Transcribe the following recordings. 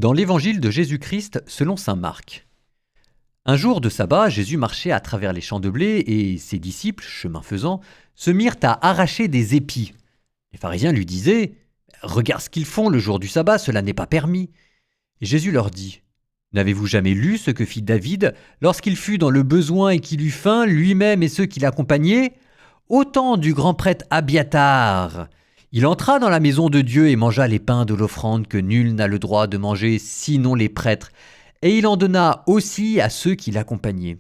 Dans l'évangile de Jésus-Christ selon saint Marc. Un jour de sabbat, Jésus marchait à travers les champs de blé et ses disciples, chemin faisant, se mirent à arracher des épis. Les pharisiens lui disaient « Regarde ce qu'ils font le jour du sabbat, cela n'est pas permis. » Et Jésus leur dit « N'avez-vous jamais lu ce que fit David lorsqu'il fut dans le besoin et qu'il eut faim, lui-même et ceux qui l'accompagnaient ? Au temps du grand prêtre Abiatar, il entra dans la maison de Dieu et mangea les pains de l'offrande que nul n'a le droit de manger sinon les prêtres, et il en donna aussi à ceux qui l'accompagnaient.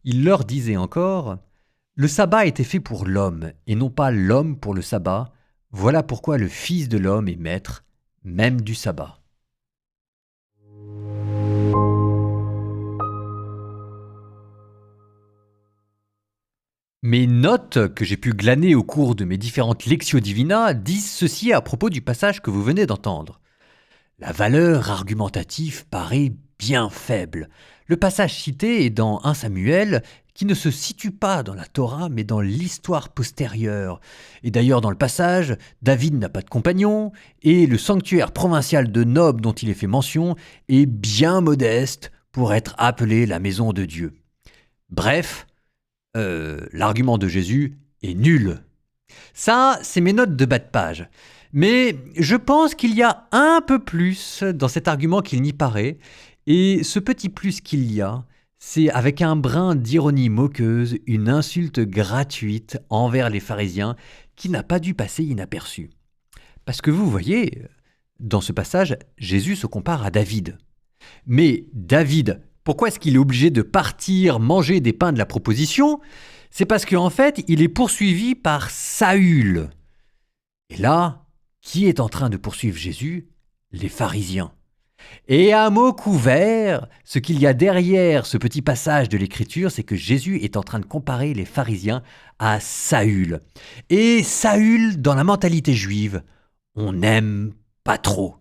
Il leur disait encore « Le sabbat était fait pour l'homme, et non pas l'homme pour le sabbat. Voilà pourquoi le Fils de l'homme est maître, même du sabbat. » Mes notes que j'ai pu glaner au cours de mes différentes Lectio Divina disent ceci à propos du passage que vous venez d'entendre. La valeur argumentative paraît bien faible. Le passage cité est dans 1 Samuel, qui ne se situe pas dans la Torah, mais dans l'histoire postérieure. Et d'ailleurs, dans le passage, David n'a pas de compagnon, et le sanctuaire provincial de Nob dont il est fait mention est bien modeste pour être appelé la maison de Dieu. Bref, l'argument de Jésus est nul. Ça, c'est mes notes de bas de page. Mais je pense qu'il y a un peu plus dans cet argument qu'il n'y paraît, et ce petit plus qu'il y a, c'est avec un brin d'ironie moqueuse, une insulte gratuite envers les pharisiens qui n'a pas dû passer inaperçue. Parce que vous voyez, dans ce passage, Jésus se compare à David. Mais David, pourquoi est-ce qu'il est obligé de partir manger des pains de la proposition ? C'est parce qu'en fait, il est poursuivi par Saül. Et là, qui est en train de poursuivre Jésus ? Les pharisiens. Et à mot couvert, ce qu'il y a derrière ce petit passage de l'Écriture, c'est que Jésus est en train de comparer les pharisiens à Saül. Et Saül, dans la mentalité juive, on n'aime pas trop.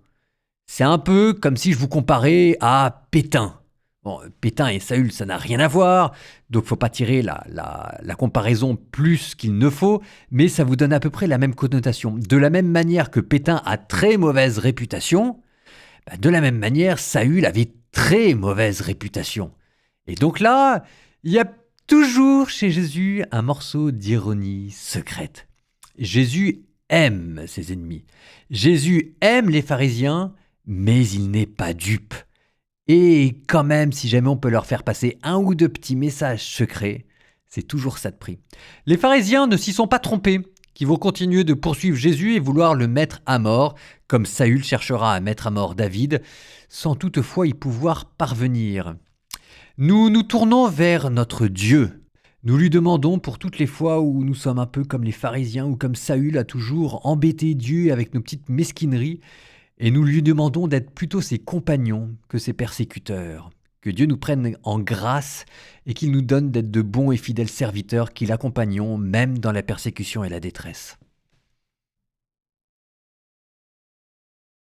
C'est un peu comme si je vous comparais à Pétain. Bon, Pétain et Saül, ça n'a rien à voir, donc il ne faut pas tirer la comparaison plus qu'il ne faut, mais ça vous donne à peu près la même connotation. De la même manière que Pétain a très mauvaise réputation, de la même manière, Saül avait très mauvaise réputation. Et donc là, il y a toujours chez Jésus un morceau d'ironie secrète. Jésus aime ses ennemis. Jésus aime les pharisiens, mais il n'est pas dupe. Et quand même, si jamais on peut leur faire passer un ou deux petits messages secrets, c'est toujours ça de prix. Les pharisiens ne s'y sont pas trompés, qui vont continuer de poursuivre Jésus et vouloir le mettre à mort, comme Saül cherchera à mettre à mort David, sans toutefois y pouvoir parvenir. Nous nous tournons vers notre Dieu. Nous lui demandons pour toutes les fois où nous sommes un peu comme les pharisiens ou comme Saül a toujours embêté Dieu avec nos petites mesquineries, et nous lui demandons d'être plutôt ses compagnons que ses persécuteurs. Que Dieu nous prenne en grâce et qu'il nous donne d'être de bons et fidèles serviteurs qui l'accompagnons même dans la persécution et la détresse.